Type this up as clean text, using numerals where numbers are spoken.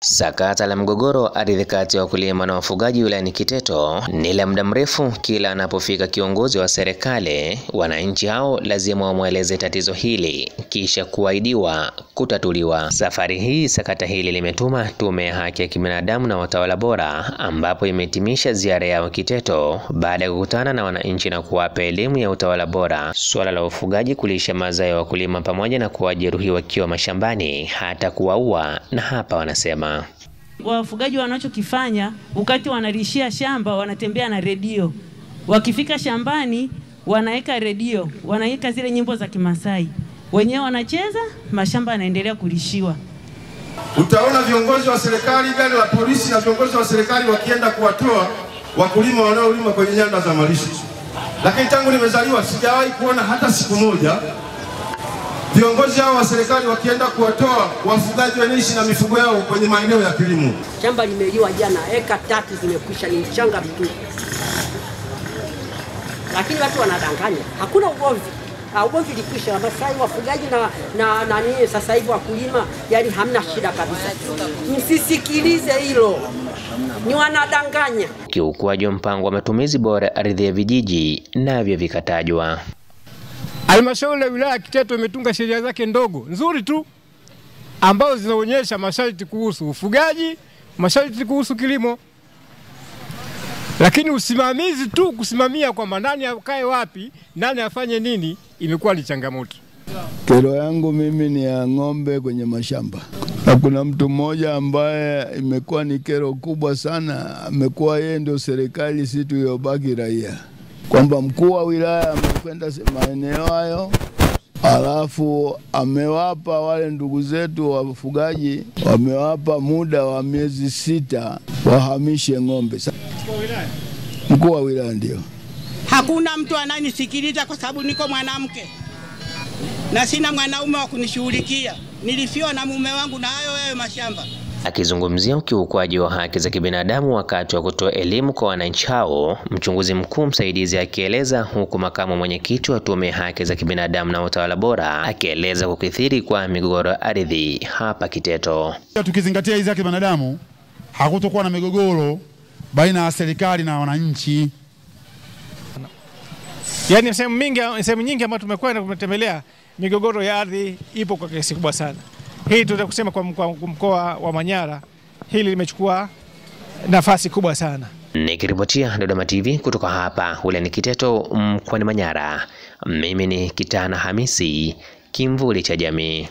Sakata la mgogoro ardhi kati ya wakulima na wafugaji wilayani Kiteto ni la muda mrefu. Kila anapofika kiongozi wa serikali, wananchi hao lazima wamweleze tatizo hili kisha kuahidiwa kutatuliwa. Safari hii sakata hili limetuma Tume ya Haki ya Kibinadamu na Utawala Bora, ambapo imehitimisha ziara yao Kiteto baada ya kukutana na wananchi na kuwapa elimu ya utawala bora, swala la ufugaji, kulisha mazao ya wakulima pamoja na kuwajeruhi wakiwa mashambani hata kuwaua. Na hapa wanasema wafugaji wanachokifanya wakati wanalishia shamba, wanatembea na redio. Wakifika shambani wanaweka redio, wanaweka zile nyimbo za Kimasai, wenyewe wanacheza, mashamba yanaendelea kulishiwa. Utaona viongozi wa serikali, gari la polisi na viongozi wa serikali wakienda kuwatoa wakulima wanaolima kwenye nyanda za malisho. Lakini tangu nimezaliwa sijawahi kuona hata siku moja viongozi hao wa serikali wakienda kuwatoa wafugaji wanaishi na mifugo yao kwenye maeneo ya kilimo. Shamba limeliwa jana, eka 3 zimekwisha, ni mchanga mtupu. Lakini watu wanadanganya, hakuna ugomvi. Ugomvi ulikwisha, Masai wafugaji na nani sasa hivi wakulima, yani hamna shida kabisa. Msisikilize hilo. Ni wanadanganya. Kiukwaji wa mpango wa matumizi bora ardhi ya vijiji navyo vikatajwa. Halmashauri ya wilaya Kiteto imetunga sheria zake ndogo nzuri tu ambazo zinaonyesha masharti kuhusu ufugaji, masharti kuhusu kilimo. Lakini usimamizi tu, kusimamia kwamba nani akae wapi, nani afanye nini, imekuwa ni changamoto. Kero yangu mimi ni ya ng'ombe kwenye mashamba. Na kuna mtu mmoja ambaye imekuwa ni kero kubwa sana, amekuwa yeye ndio serikali, si tuliyobaki raia. Kwamba mkuu wa wilaya amekwenda maeneo hayo, alafu amewapa wale ndugu zetu wafugaji, wamewapa muda wa miezi 6 wahamishe ng'ombe. Mkuu wa wilaya ndio. Hakuna mtu ananisikiliza kwa sababu niko mwanamke na sina mwanaume wa kunishughulikia. Nilifiwa na mume wangu na hayo mashamba. Akizungumzia ukiukwaji wa haki za kibinadamu wakati wa kutoa elimu kwa wananchi hao, mchunguzi mkuu msaidizi akieleza, huku makamu mwenyekiti wa Tume ya Haki za Kibinadamu na Utawala Bora akieleza kukithiri kwa migogoro ya ardhi hapa Kiteto. Tukizingatia hizi haki za kibinadamu, hakutokuwa na migogoro baina ya serikali na wananchi. Yaani sehemu nyingi ambazo tumekwenda kumetembelea, migogoro ya ardhi ipo kwa kiasi kubwa sana. Hii tunataka kusema kwa mkoa wa Manyara, hili limechukua nafasi kubwa sana. Nikiripotia Dodoma TV kutoka hapa wilayani Kiteto mkoani Manyara, mimi ni Kitana Hamisi, Kimvuli cha Jamii.